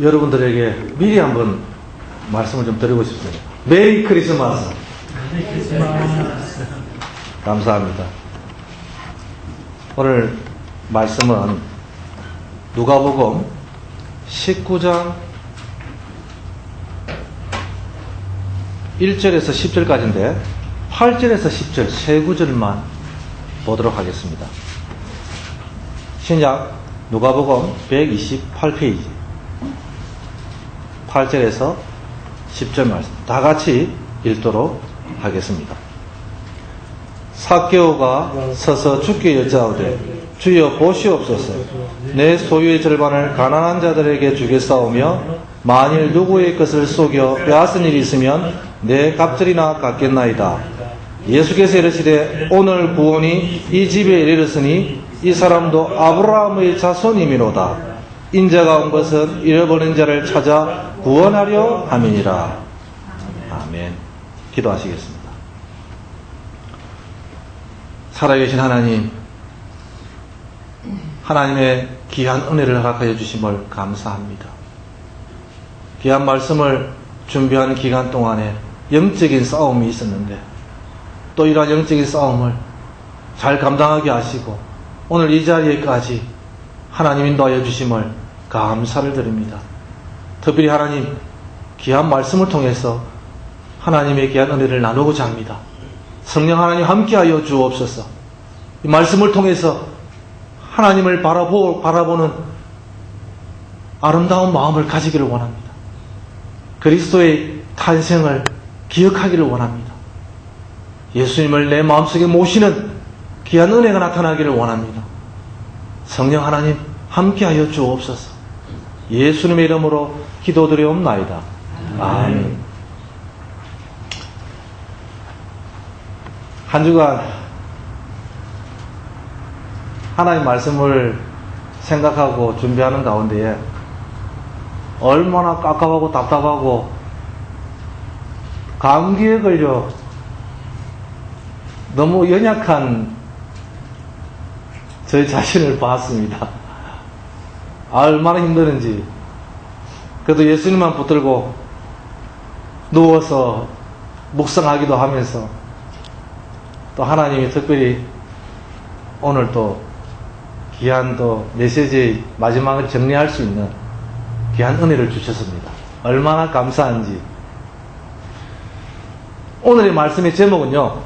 여러분들에게 미리 한번 말씀을 좀 드리고 싶습니다. 메리 크리스마스. 감사합니다. 오늘 말씀은 누가복음 19장 1절에서 10절까지인데 8절에서 10절 세 구절만 보도록 하겠습니다. 신약 누가복음 128페이지 8절에서 10절 말씀 다 같이 읽도록 하겠습니다. 삭개오가 서서 주께 여짜오되 주여 보시옵소서 내 소유의 절반을 가난한 자들에게 주겠사오며 만일 누구의 것을 속여 빼앗은 일이 있으면 내 갑절이나 갚겠나이다. 예수께서 이르시되 오늘 구원이 이 집에 이르렀으니 이 사람도 아브라함의 자손이미로다. 인자가 온 것은 잃어버린 자를 찾아 구원하려 함이니라. 아멘. 기도하시겠습니다. 살아계신 하나님, 하나님의 귀한 은혜를 허락하여 주심을 감사합니다. 귀한 말씀을 준비하는 기간 동안에 영적인 싸움이 있었는데 또 이러한 영적인 싸움을 잘 감당하게 하시고 오늘 이 자리에까지 하나님 인도하여 주심을 감사를 드립니다. 특별히 하나님 귀한 말씀을 통해서 하나님의 귀한 은혜를 나누고자 합니다. 성령 하나님 함께하여 주옵소서. 이 말씀을 통해서 하나님을 바라보는 아름다운 마음을 가지기를 원합니다. 그리스도의 탄생을 기억하기를 원합니다. 예수님을 내 마음속에 모시는 귀한 은혜가 나타나기를 원합니다. 성령 하나님 함께하여 주옵소서. 예수님의 이름으로 기도드리옵나이다. 아멘. 한 주간 하나님 말씀을 생각하고 준비하는 가운데에 얼마나 깝깝하고 답답하고 감기에 걸려 너무 연약한 저희 자신을 봤습니다. 얼마나 힘드는지. 그래도 예수님만 붙들고 누워서 묵상하기도 하면서 또 하나님이 특별히 오늘 또 귀한 또 메시지의 마지막을 정리할 수 있는 귀한 은혜를 주셨습니다. 얼마나 감사한지. 오늘의 말씀의 제목은요,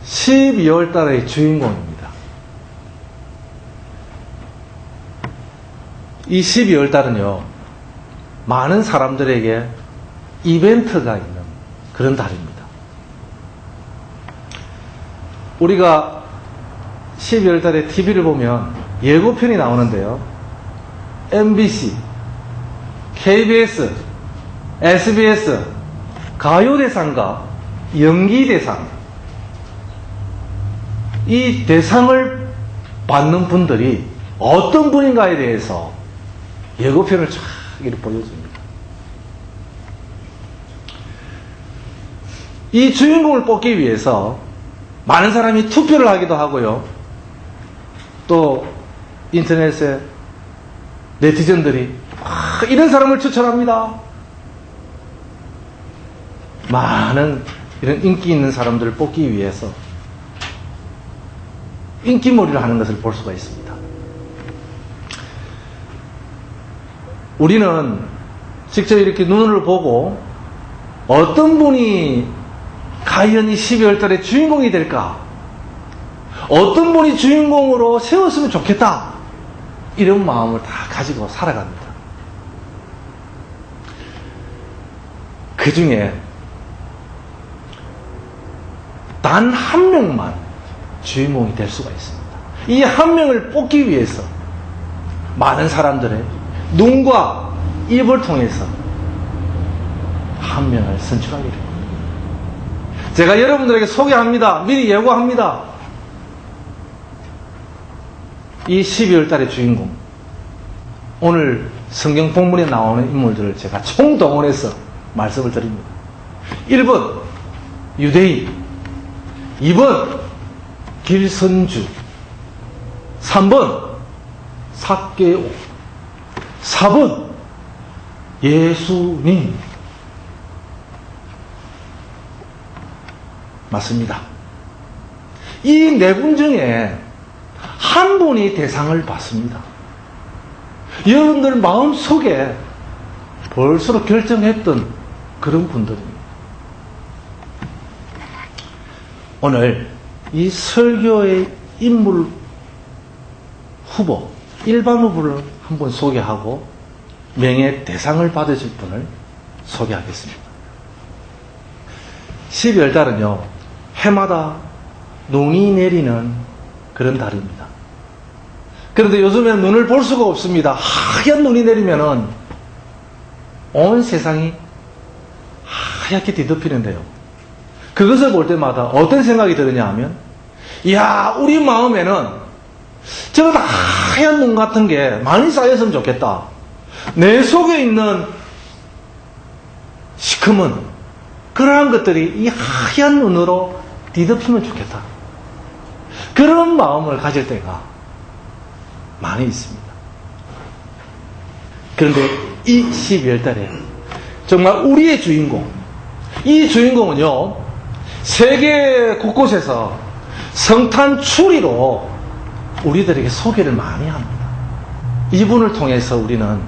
12월 달의 주인공입니다. 이 12월 달은요, 많은 사람들에게 이벤트가 있는 그런 달입니다. 우리가 12월 달에 TV를 보면 예고편이 나오는데요, MBC, KBS, SBS, 가요대상과 연기대상, 이 대상을 받는 분들이 어떤 분인가에 대해서 예고편을 쫙 이렇게 보여줍니다. 이 주인공을 뽑기 위해서 많은 사람이 투표를 하기도 하고요. 또 인터넷에 네티즌들이 이런 사람을 추천합니다. 많은 이런 인기 있는 사람들을 뽑기 위해서 인기몰이를 하는 것을 볼 수가 있습니다. 우리는 직접 이렇게 눈을 보고 어떤 분이 과연 이 12월 달에 주인공이 될까? 어떤 분이 주인공으로 세웠으면 좋겠다. 이런 마음을 다 가지고 살아갑니다. 그 중에 단 한 명만 주인공이 될 수가 있습니다. 이 한 명을 뽑기 위해서 많은 사람들의 눈과 입을 통해서 한 명을 선출하기를 합니다. 제가 여러분들에게 소개합니다. 미리 예고합니다. 이 12월 달의 주인공, 오늘 성경 본문에 나오는 인물들을 제가 총동원해서 말씀을 드립니다. 1번 유대인, 2번 길선주, 3번 삭개오, 4번 예수님. 맞습니다. 이 네 분 중에 한 분이 대상을 받습니다. 여러분들 마음속에 벌써 결정했던 그런 분들입니다. 오늘 이 설교의 인물 후보, 일반 후보를 한번 소개하고 명예 대상을 받으실 분을 소개하겠습니다. 12월 달은요, 해마다 눈이 내리는 그런 달입니다. 그런데 요즘에는 눈을 볼 수가 없습니다. 하얀 눈이 내리면은 온 세상이 하얗게 뒤덮이는데요. 그것을 볼 때마다 어떤 생각이 드느냐 하면, 이야, 우리 마음에는 저런 하얀 눈 같은 게 많이 쌓였으면 좋겠다. 내 속에 있는 시커먼 그러한 것들이 이 하얀 눈으로 뒤덮이면 좋겠다. 그런 마음을 가질 때가 많이 있습니다. 그런데 이 12월 달에 정말 우리의 주인공, 이 주인공은요, 세계 곳곳에서 성탄 추리로 우리들에게 소개를 많이 합니다. 이분을 통해서 우리는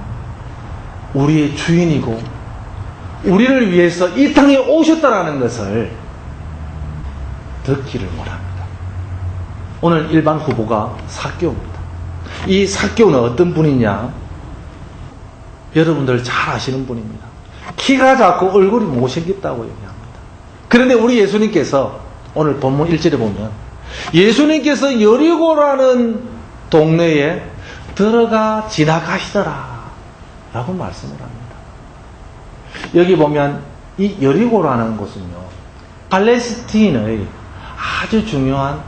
우리의 주인이고 우리를 위해서 이 땅에 오셨다라는 것을 듣기를 원합니다. 오늘 일반 후보가 삭개오입니다. 이 삭개오는 어떤 분이냐? 여러분들 잘 아시는 분입니다. 키가 작고 얼굴이 못생겼다고 얘기합니다. 그런데 우리 예수님께서 오늘 본문 1절에 보면 예수님께서 여리고라는 동네에 들어가 지나가시더라 라고 말씀을 합니다. 여기 보면 이 여리고라는 곳은요, 팔레스틴의 아주 중요한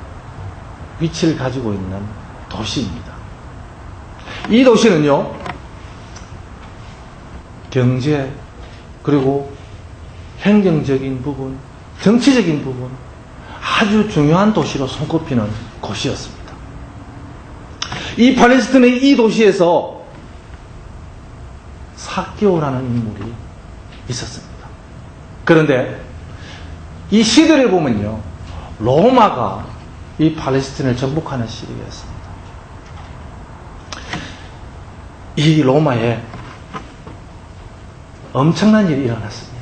위치를 가지고 있는 도시입니다. 이 도시는요, 경제, 그리고 행정적인 부분, 정치적인 부분, 아주 중요한 도시로 손꼽히는 곳이었습니다. 이 팔레스틴의 이 도시에서 삭개오라는 인물이 있었습니다. 그런데 이 시대를 보면요, 로마가 이 팔레스틴을 정복하는 시대였습니다. 이 로마에 엄청난 일이 일어났습니다.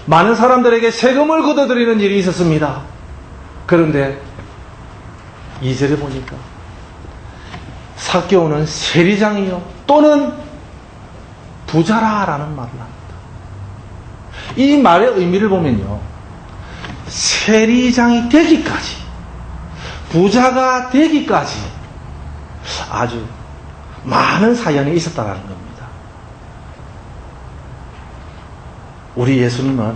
많은 사람들에게 세금을 걷어들이는 일이 있었습니다. 그런데 2절에 보니까 삭개오는 세리장이요 또는 부자라라는 말을 합니다. 이 말의 의미를 보면요, 세리장이 되기까지, 부자가 되기까지 아주 많은 사연이 있었다는 겁니다. 우리 예수님은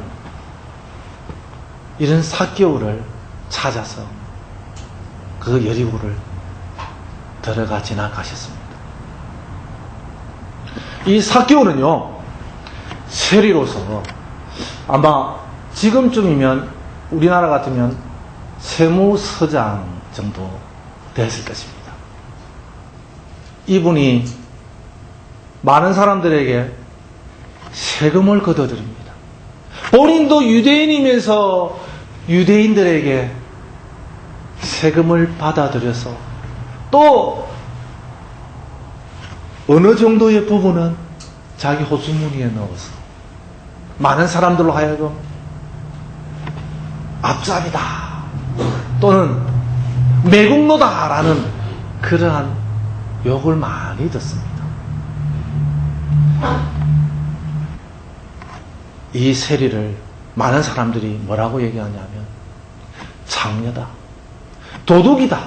이런 삭개오를 찾아서 그 여리고를 들어가 지나가셨습니다. 이 삭개오는요, 세리로서 아마 지금쯤이면 우리나라 같으면 세무서장 정도 됐을 것입니다. 이분이 많은 사람들에게 세금을 걷어들입니다. 본인도 유대인이면서 유대인들에게 세금을 받아들여서 또 어느 정도의 부분은 자기 호수무늬에 넣어서 많은 사람들로 하여금 앞잡이다 또는 매국노다라는 그러한 욕을 많이 듣습니다. 이 세리를 많은 사람들이 뭐라고 얘기하냐면 창녀다, 도둑이다,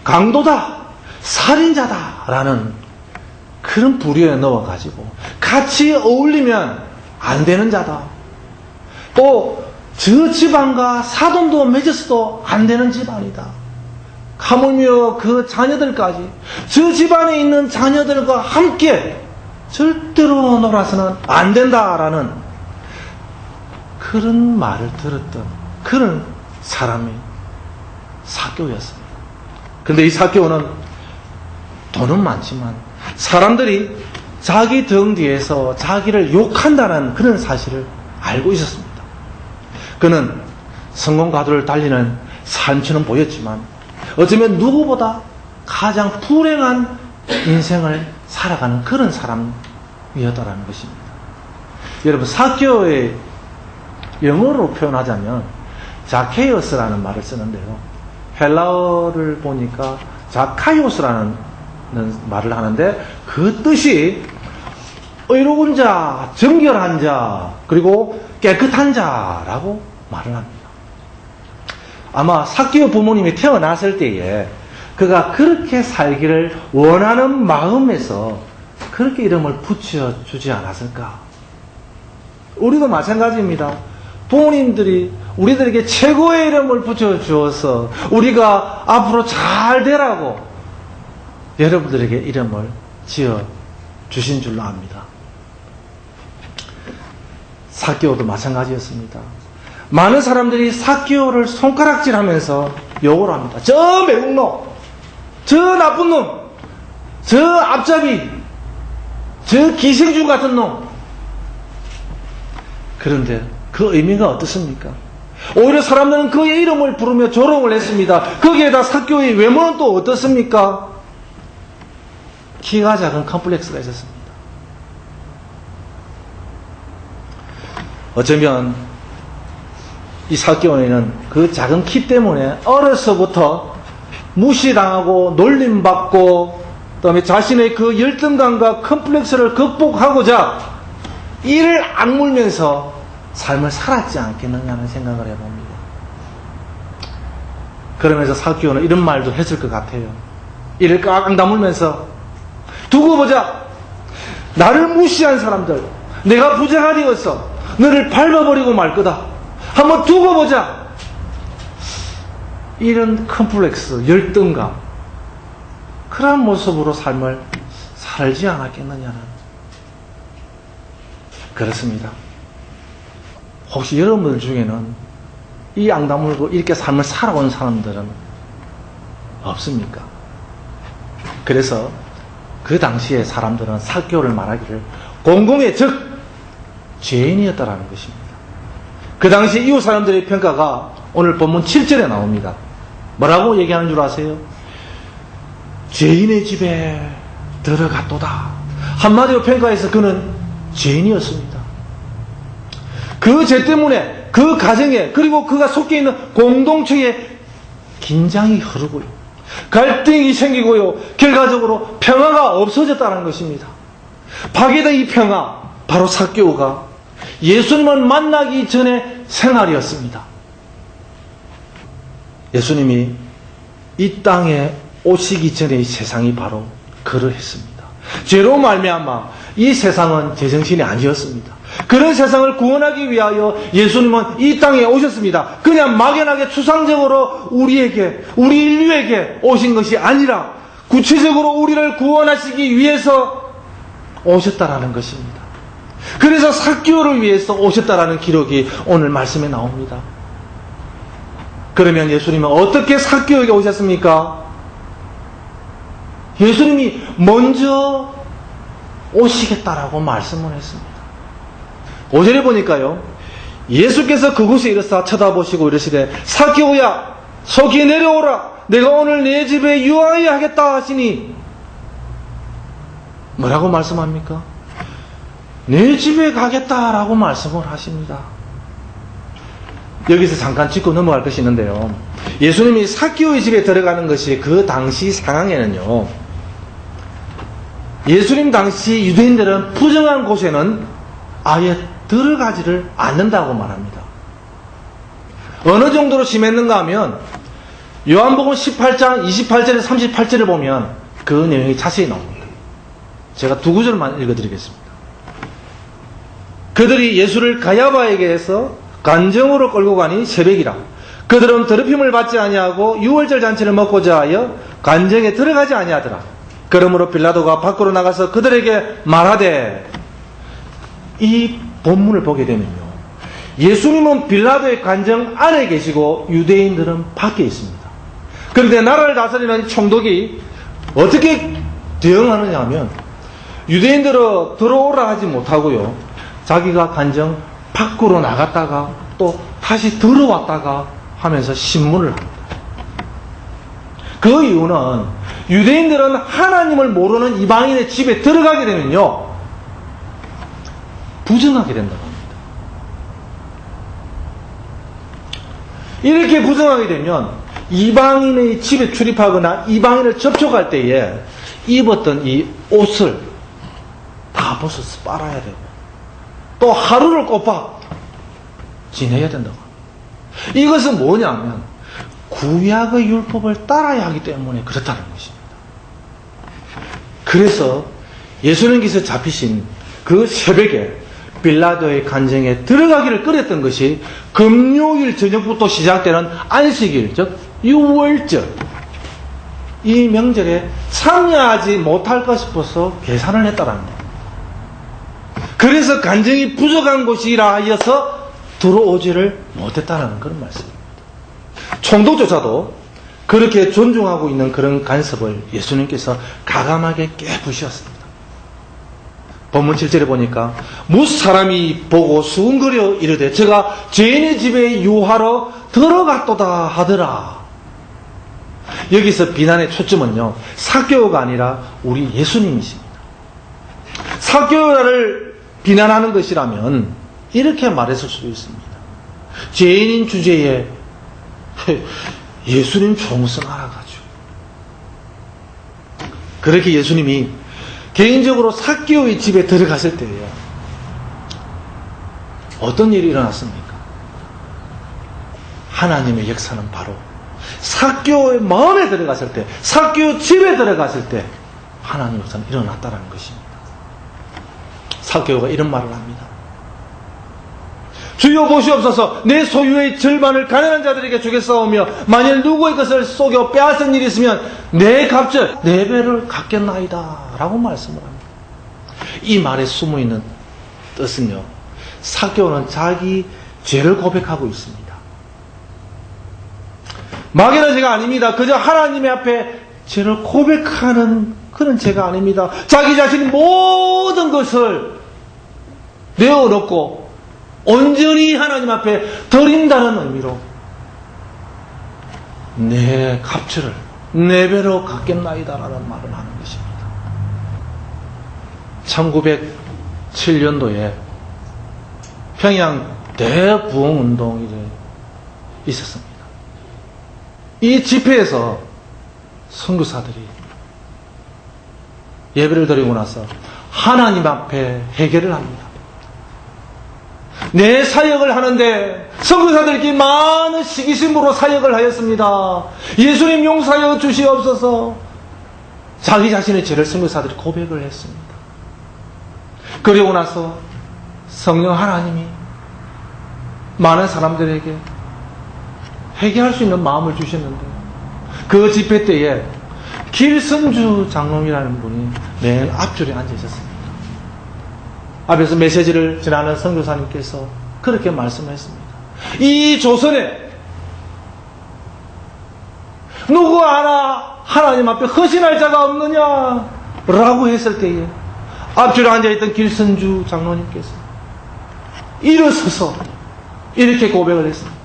강도다, 살인자다 라는 그런 부류에 넣어가지고 같이 어울리면 안 되는 자다, 또 저 집안과 사돈도 맺었어도 안 되는 집안이다, 하물며 그 자녀들까지 저 집안에 있는 자녀들과 함께 절대로 놀아서는 안 된다라는 그런 말을 들었던 그런 사람이 삭개오였습니다. 그런데 이 삭개오는 돈은 많지만 사람들이 자기 등 뒤에서 자기를 욕한다는 그런 사실을 알고 있었습니다. 그는 성공 가도를 달리는 삶처럼 보였지만 어쩌면 누구보다 가장 불행한 인생을 살아가는 그런 사람이었다는 것입니다. 여러분, 사개오의 영어로 표현하자면 자케이오스라는 말을 쓰는데요. 헬라어를 보니까 자카이오스라는 말을 하는데 그 뜻이 의로운 자, 정결한 자, 그리고 깨끗한 자라고 말을 합니다. 아마 사개오 부모님이 태어났을 때에 그가 그렇게 살기를 원하는 마음에서 그렇게 이름을 붙여주지 않았을까? 우리도 마찬가지입니다. 부모님들이 우리들에게 최고의 이름을 붙여주어서 우리가 앞으로 잘 되라고 여러분들에게 이름을 지어주신 줄로 압니다. 사개오도 마찬가지였습니다. 많은 사람들이 사개오를 손가락질하면서 욕을 합니다. 저 매국노, 저 나쁜 놈, 저 앞잡이, 저 기생충 같은 놈. 그런데 그 의미가 어떻습니까? 오히려 사람들은 그의 이름을 부르며 조롱을 했습니다. 거기에다 사개오의 외모는 또 어떻습니까? 키가 작은 컴플렉스가 있었습니다. 어쩌면 이 사개오는 그 작은 키 때문에 어려서부터 무시당하고 놀림받고 그다음에 자신의 그 열등감과 컴플렉스를 극복하고자 이를 악물면서 삶을 살았지 않겠느냐는 생각을 해봅니다. 그러면서 사개오는 이런 말도 했을 것 같아요. 이를 꽉 다물면서 두고 보자. 나를 무시한 사람들, 내가 부자가 되어서 너를 밟아버리고 말 거다. 한번 두고 보자. 이런 컴플렉스, 열등감, 그런 모습으로 삶을 살지 않았겠느냐는. 그렇습니다. 혹시 여러분들 중에는 이 앙다물고 이렇게 삶을 살아온 사람들은 없습니까? 그래서 그 당시에 사람들은 사개오를 말하기를 공공의 적 죄인이었다라는 것입니다. 그 당시 이웃 사람들의 평가가 오늘 본문 7절에 나옵니다. 뭐라고 얘기하는 줄 아세요? 죄인의 집에 들어갔도다. 한마디로 평가해서 그는 죄인이었습니다. 그 죄 때문에 그 가정에 그리고 그가 속해 있는 공동체에 긴장이 흐르고요. 갈등이 생기고요. 결과적으로 평화가 없어졌다는 것입니다. 파괴된 이 평화, 바로 사개오가 예수님을 만나기 전의 생활이었습니다. 예수님이 이 땅에 오시기 전의 세상이 바로 그러했습니다. 죄로 말미암아 이 세상은 제정신이 아니었습니다. 그런 세상을 구원하기 위하여 예수님은 이 땅에 오셨습니다. 그냥 막연하게 추상적으로 우리에게, 우리 인류에게 오신 것이 아니라 구체적으로 우리를 구원하시기 위해서 오셨다라는 것입니다. 그래서 사개오를 위해서 오셨다라는 기록이 오늘 말씀에 나옵니다. 그러면 예수님은 어떻게 사개오에게 오셨습니까? 예수님이 먼저 오시겠다라고 말씀을 했습니다. 5절에 보니까요, 예수께서 그곳에 이르사 쳐다보시고 이르시되 사개오야 속히 내려오라. 내가 오늘 내 집에 유하여 하겠다 하시니 뭐라고 말씀합니까? 내 집에 가겠다라고 말씀을 하십니다. 여기서 잠깐 짚고 넘어갈 것이 있는데요. 예수님이 사개오의 집에 들어가는 것이 그 당시 상황에는요, 예수님 당시 유대인들은 부정한 곳에는 아예 들어가지를 않는다고 말합니다. 어느 정도로 심했는가 하면 요한복음 18장 28절에서 38절을 보면 그 내용이 자세히 나옵니다. 제가 두 구절만 읽어드리겠습니다. 그들이 예수를 가야바에게서 간정으로 끌고 가니 새벽이라. 그들은 더럽힘을 받지 아니하고 유월절 잔치를 먹고자 하여 간정에 들어가지 아니하더라. 그러므로 빌라도가 밖으로 나가서 그들에게 말하되, 이 본문을 보게 되면요, 예수님은 빌라도의 관정 안에 계시고 유대인들은 밖에 있습니다. 그런데 나라를 다스리는 총독이 어떻게 대응하느냐 하면 유대인들은 들어오라 하지 못하고요. 자기가 간정 밖으로 나갔다가 또 다시 들어왔다가 하면서 신문을 합니다. 그 이유는 유대인들은 하나님을 모르는 이방인의 집에 들어가게 되면요, 부정하게 된다고 합니다. 이렇게 부정하게 되면 이방인의 집에 출입하거나 이방인을 접촉할 때에 입었던 이 옷을 다 벗어서 빨아야 되고 또 하루를 꼬박 지내야 된다고 합니다. 이것은 뭐냐면 구약의 율법을 따라야 하기 때문에 그렇다는 것입니다. 그래서 예수님께서 잡히신 그 새벽에 빌라도의 간정에 들어가기를 꺼렸던 것이 금요일 저녁부터 시작되는 안식일, 즉 유월절, 이 명절에 참여하지 못할까 싶어서 계산을 했다라는 거예요. 그래서 간정이 부족한 곳이라 하여서 들어오지를 못했다는 그런 말씀입니다. 총독조차도 그렇게 존중하고 있는 그런 간섭을 예수님께서 가감하게 깨부셨습니다. 본문 7절에 보니까 무슨 사람이 보고 수군거려 이르되 저가 죄인의 집에 유하러 들어갔도다 하더라. 여기서 비난의 초점은요, 삭개오가 아니라 우리 예수님이십니다. 삭개오를 비난하는 것이라면 이렇게 말했을 수도 있습니다. 죄인인 주제에 예수님 총성 알아가지고. 그렇게 예수님이 개인적으로 삭개오의 집에 들어갔을 때에요, 어떤 일이 일어났습니까? 하나님의 역사는 바로 삭개오의 마음에 들어갔을 때, 삭개오 집에 들어갔을 때 하나님의 역사는 일어났다는 것입니다. 삭개오가 이런 말을 합니다. 주여 보시옵소서, 내 소유의 절반을 가난한 자들에게 주겠사오며 만일 누구의 것을 속여 빼앗은 일이 있으면 내 값을 4배를 갚겠나이다 라고 말씀을 합니다. 이 말에 숨어있는 뜻은요, 삭개오는 자기 죄를 고백하고 있습니다. 막연한 죄가 아닙니다. 그저 하나님의 앞에 죄를 고백하는 그런 죄가 아닙니다. 자기 자신이 모든 것을 내어놓고 온전히 하나님 앞에 드린다는 의미로 내 값을 4배로 갚겠나이다라는 말을 하는 것입니다. 1907년도에 평양 대부흥운동이 있었습니다. 이 집회에서 선교사들이 예배를 드리고 나서 하나님 앞에 회개를 합니다. 내 사역을 하는데 선교사들끼리 많은 시기심으로 사역을 하였습니다. 예수님 용서하여 주시옵소서. 자기 자신의 죄를 선교사들이 고백을 했습니다. 그리고 나서 성령 하나님이 많은 사람들에게 회개할 수 있는 마음을 주셨는데, 그 집회 때에 길선주 장로님이라는 분이 맨 앞줄에 앉아 있었습니다. 앞에서 메시지를 전하는 선교사님께서 그렇게 말씀했습니다. 이 조선에 누구 하나 하나님 앞에 헌신할 자가 없느냐 라고 했을 때에 앞줄에 앉아있던 길선주 장로님께서 일어서서 이렇게 고백을 했습니다.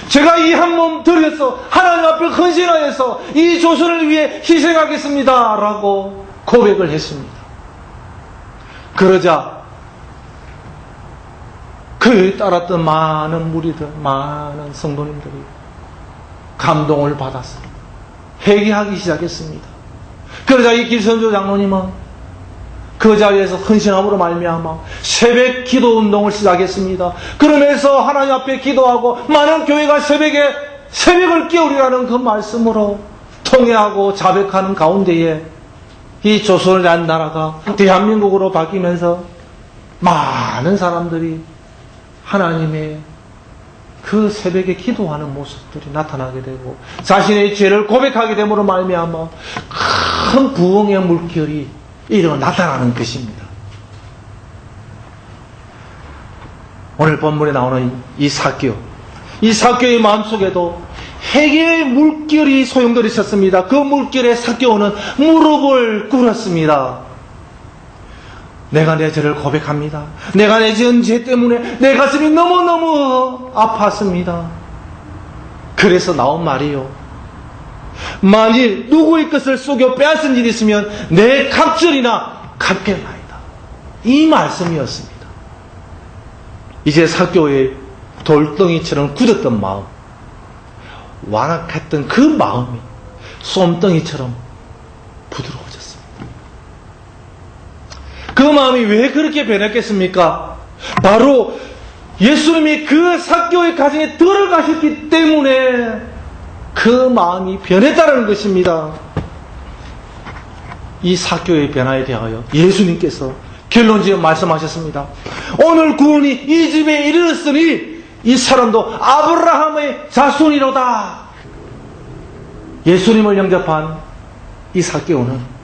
제가 이 한 몸 들여서 하나님 앞에 헌신하여서 이 조선을 위해 희생하겠습니다 라고 고백을 했습니다. 그러자 그에 따랐던 많은 무리들, 많은 성도님들이 감동을 받아서 회개하기 시작했습니다. 그러자 이 길선조 장로님은 그 자리에서 헌신함으로 말미암아 새벽 기도 운동을 시작했습니다. 그러면서 하나님 앞에 기도하고 많은 교회가 새벽을 깨우리라는 그 말씀으로 통회하고 자백하는 가운데에 이 조선이라는 나라가 대한민국으로 바뀌면서 많은 사람들이 하나님의 그 새벽에 기도하는 모습들이 나타나게 되고 자신의 죄를 고백하게 됨으로 말미암아 큰 부흥의 물결이 나타나는 것입니다. 오늘 본문에 나오는 이 삭개오의 마음속에도 회개의 물결이 소용돌이 쳤습니다. 그 물결에 삭개오는 무릎을 꿇었습니다. 내가 내 죄를 고백합니다. 내가 내 지은 죄 때문에 내 가슴이 너무너무 아팠습니다. 그래서 나온 말이요. 만일 누구의 것을 속여 빼앗은 일이 있으면 내 갑절이나 갚겠나이다. 이 말씀이었습니다. 이제 삭개오의 돌덩이처럼 굳었던 마음, 완악했던 그 마음이 솜덩이처럼 부드러워졌습니다. 그 마음이 왜 그렇게 변했겠습니까? 바로 예수님이 그 삭개오의 가정에 들어가셨기 때문에 그 마음이 변했다는 것입니다. 이 삭개오의 변화에 대하여 예수님께서 결론지어 말씀하셨습니다. 오늘 구원이 이 집에 이르렀으니 이 사람도 아브라함의 자손이로다. 예수님을 영접한 이 삭개오는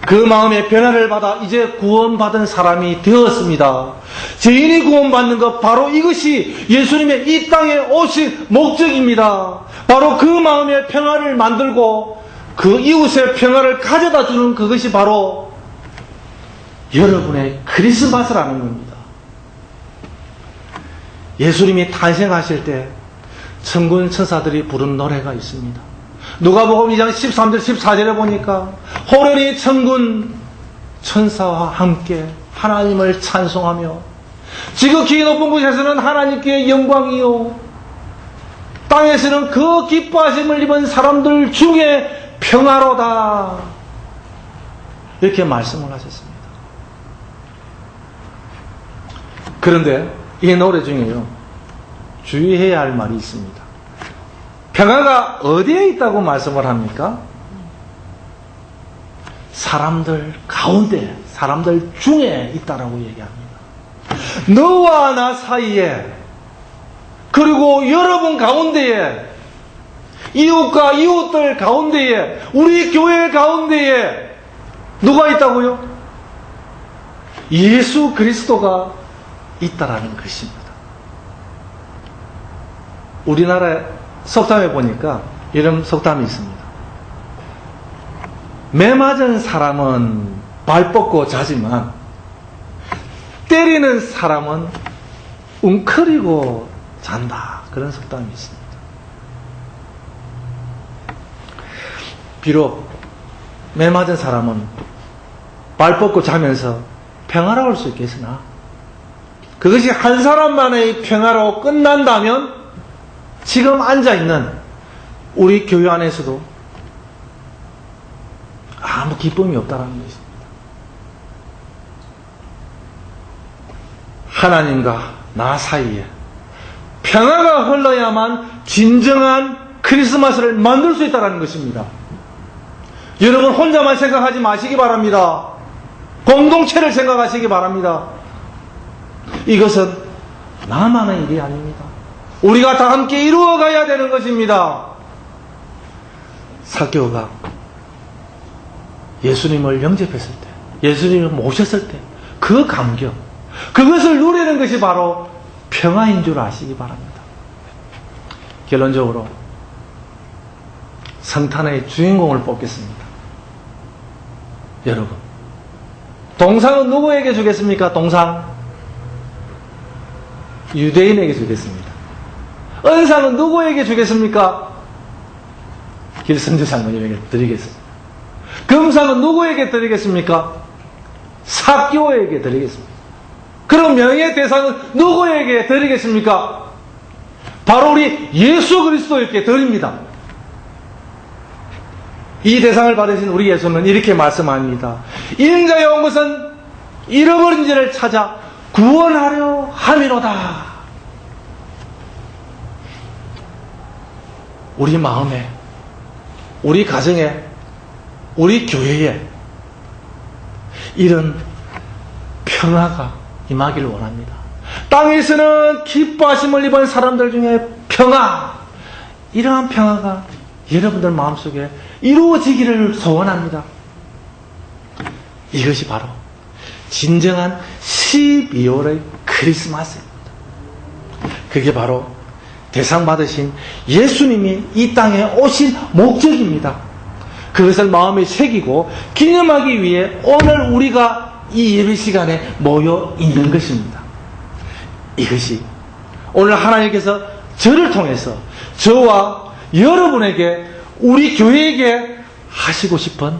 그 마음의 변화를 받아 이제 구원받은 사람이 되었습니다. 죄인이 구원받는 것, 바로 이것이 예수님의 이 땅에 오신 목적입니다. 바로 그 마음의 평화를 만들고 그 이웃의 평화를 가져다 주는 그것이 바로 여러분의 크리스마스라는 겁니다. 예수님이 탄생하실 때 천군 천사들이 부른 노래가 있습니다. 누가복음 2장 13절 14절에 보니까 호련히 천군 천사와 함께 하나님을 찬송하며 지극히 높은 곳에서는 하나님께 영광이요 땅에서는 그 기뻐하심을 입은 사람들 중에 평화로다. 이렇게 말씀을 하셨습니다. 그런데 이 노래 중에요, 주의해야 할 말이 있습니다. 평화가 어디에 있다고 말씀을 합니까? 사람들 가운데, 사람들 중에 있다라고 얘기합니다. 너와 나 사이에, 그리고 여러분 가운데에, 이웃과 이웃들 가운데에, 우리 교회 가운데에 누가 있다고요? 예수 그리스도가 있다라는 것입니다. 우리나라 속담에 보니까 이런 속담이 있습니다. 매 맞은 사람은 발 뻗고 자지만 때리는 사람은 웅크리고 잔다. 그런 속담이 있습니다. 비록 매 맞은 사람은 발 뻗고 자면서 평화로울 수 있겠으나 그것이 한 사람만의 평화로 끝난다면 지금 앉아있는 우리 교회 안에서도 아무 기쁨이 없다는 것입니다. 하나님과 나 사이에 평화가 흘러야만 진정한 크리스마스를 만들 수 있다는 것입니다. 여러분 혼자만 생각하지 마시기 바랍니다. 공동체를 생각하시기 바랍니다. 이것은 나만의 일이 아닙니다. 우리가 다 함께 이루어가야 되는 것입니다. 삭개오가 예수님을 영접했을 때, 예수님을 모셨을 때 그 감격, 그것을 누리는 것이 바로 평화인 줄 아시기 바랍니다. 결론적으로 성탄의 주인공을 뽑겠습니다. 여러분, 동상은 누구에게 주겠습니까? 동상 유대인에게 주겠습니다. 은상은 누구에게 주겠습니까? 길선지장로님에게 드리겠습니다. 금상은 누구에게 드리겠습니까? 삭개오에게 드리겠습니다. 그럼 명예의 대상은 누구에게 드리겠습니까? 바로 우리 예수 그리스도에게 드립니다. 이 대상을 받으신 우리 예수는 이렇게 말씀합니다. 인자에 온 것은 잃어버린 자를 찾아 구원하려 함이로다. 우리 마음에, 우리 가정에, 우리 교회에 이런 평화가 임하기를 원합니다. 땅에서는 기뻐하심을 입은 사람들 중에 평화, 이러한 평화가 여러분들 마음속에 이루어지기를 소원합니다. 이것이 바로 진정한 12월의 크리스마스입니다. 그게 바로 대상 받으신 예수님이 이 땅에 오신 목적입니다. 그것을 마음에 새기고 기념하기 위해 오늘 우리가 이 예배 시간에 모여 있는 것입니다. 이것이 오늘 하나님께서 저를 통해서 저와 여러분에게, 우리 교회에게 하시고 싶은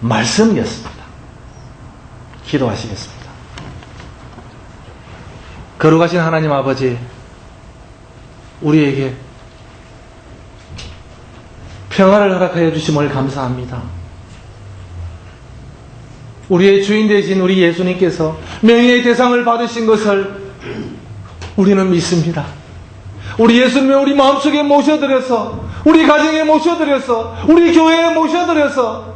말씀이었습니다. 기도하시겠습니다. 거룩하신 하나님 아버지, 우리에게 평화를 허락하여 주심을 감사합니다. 우리의 주인 되신 우리 예수님께서 명예의 대상을 받으신 것을 우리는 믿습니다. 우리 예수님을 우리 마음속에 모셔드려서, 우리 가정에 모셔드려서, 우리 교회에 모셔드려서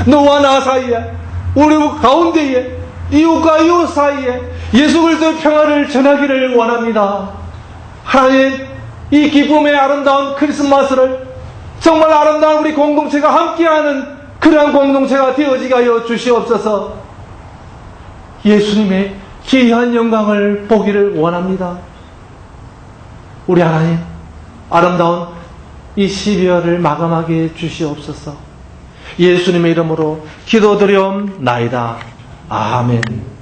너와 나 사이에, 우리 가운데에, 이웃과 이웃 사이에 예수 그리스도의 평화를 전하기를 원합니다. 하나님, 이 기쁨의 아름다운 크리스마스를 정말 아름다운 우리 공동체가 함께하는 그러한 공동체가 되어지게 하여 주시옵소서. 예수님의 귀한 영광을 보기를 원합니다. 우리 하나님, 아름다운 이 12월을 마감하게 주시옵소서. 예수님의 이름으로 기도드리옵나이다. 아멘.